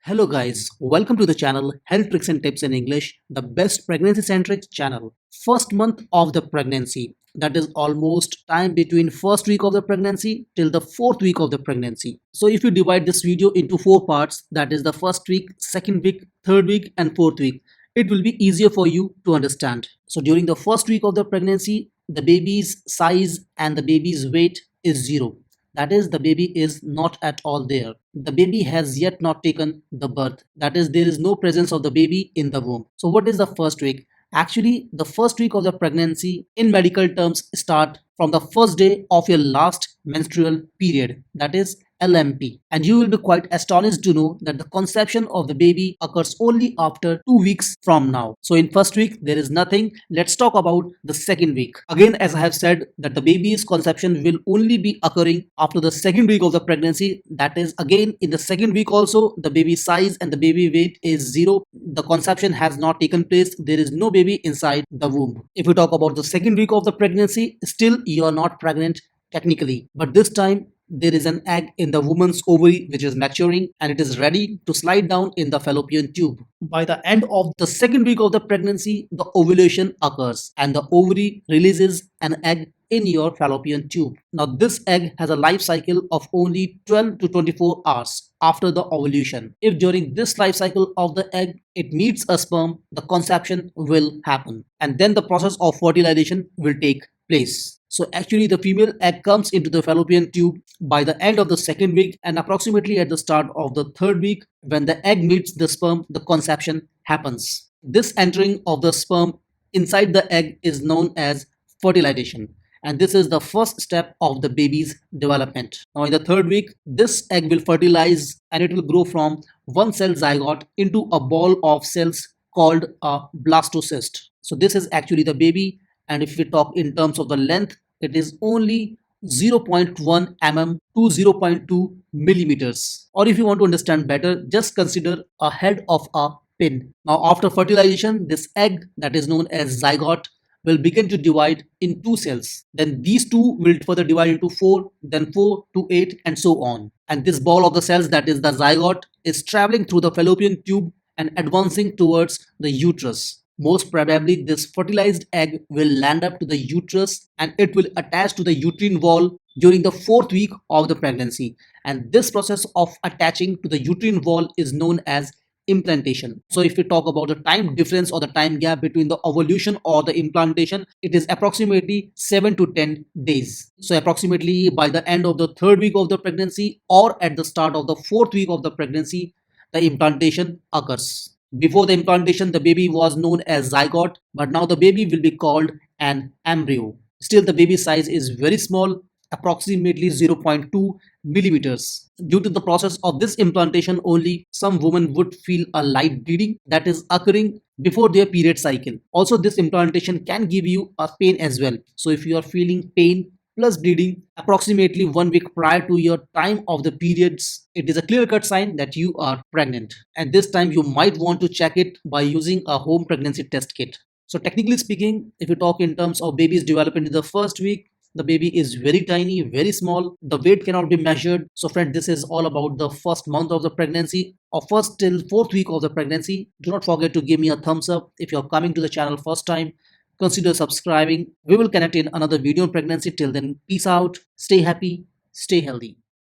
Hello guys, welcome to the channel Health Tricks and Tips in English, the best pregnancy centric channel. First month of the pregnancy, that is almost time between first week of the pregnancy till the fourth week of the pregnancy. So if you divide this video into four parts, that is the first week, second week, third week and fourth week, it will be easier for you to understand. So during the first week of the pregnancy, the baby's size and the baby's weight is zero. That is, the baby is not at all there. The baby has yet not taken the birth. That is, there is no presence of the baby in the womb. So what is the first week? Actually, the first week of the pregnancy in medical terms start from the first day of your last menstrual period. That is LMP. And you will be quite astonished to know that the conception of the baby occurs only after 2 weeks from now. So in first week, there is nothing. Let's talk about the second week. Again, as I have said, that the baby's conception will only be occurring after the second week of the pregnancy. That is, again, in the second week also, the baby size and the baby weight is zero. The conception has not taken place. There is no baby inside the womb. If we talk about the second week of the pregnancy, still you are not pregnant technically. But this time, there is an egg in the woman's ovary which is maturing and it is ready to slide down in the fallopian tube. By the end of the second week of the pregnancy, the ovulation occurs and the ovary releases an egg in your fallopian tube. Now this egg has a life cycle of only 12 to 24 hours after the ovulation. If during this life cycle of the egg it meets a sperm, the conception will happen and then the process of fertilization will take place. So actually the female egg comes into the fallopian tube by the end of the second week and approximately at the start of the third week. When the egg meets the sperm, the conception happens. This entering of the sperm inside the egg is known as fertilization. And this is the first step of the baby's development. Now in the third week, this egg will fertilize and it will grow from one cell zygot into a ball of cells called a blastocyst. So this is actually the baby, and if we talk in terms of the length, it is only 0.1 mm to 0.2 millimeters. Or if you want to understand better, just consider a head of a pin. Now after fertilization, this egg that is known as zygote will begin to divide in two cells. Then these two will further divide into four, then 4 to 8 and so on. And this ball of the cells, that is the zygote, is traveling through the fallopian tube and advancing towards the uterus. Most probably this fertilized egg will land up to the uterus and it will attach to the uterine wall during the fourth week of the pregnancy. And this process of attaching to the uterine wall is known as implantation. So if we talk about the time difference or the time gap between the ovulation or the implantation, it is approximately 7 to 10 days. So approximately by the end of the third week of the pregnancy or at the start of the fourth week of the pregnancy, the implantation occurs. Before the implantation, the baby was known as zygote, but now the baby will be called an embryo. Still, the baby size is very small, approximately 0.2 millimeters. Due to the process of this implantation only, some women would feel a light bleeding that is occurring before their period cycle. Also, this implantation can give you a pain as well. So if you are feeling pain plus bleeding approximately 1 week prior to your time of the periods, it is a clear-cut sign that you are pregnant. And this time you might want to check it by using a home pregnancy test kit. So technically speaking, if you talk in terms of baby's development in the first week, the baby is very tiny, very small. The weight cannot be measured. So friend, this is all about the first month of the pregnancy or first till fourth week of the pregnancy. Do not forget to give me a thumbs up if you're coming to the channel first time. Consider subscribing. We will connect in another video on pregnancy. Till then, peace out. Stay happy. Stay healthy.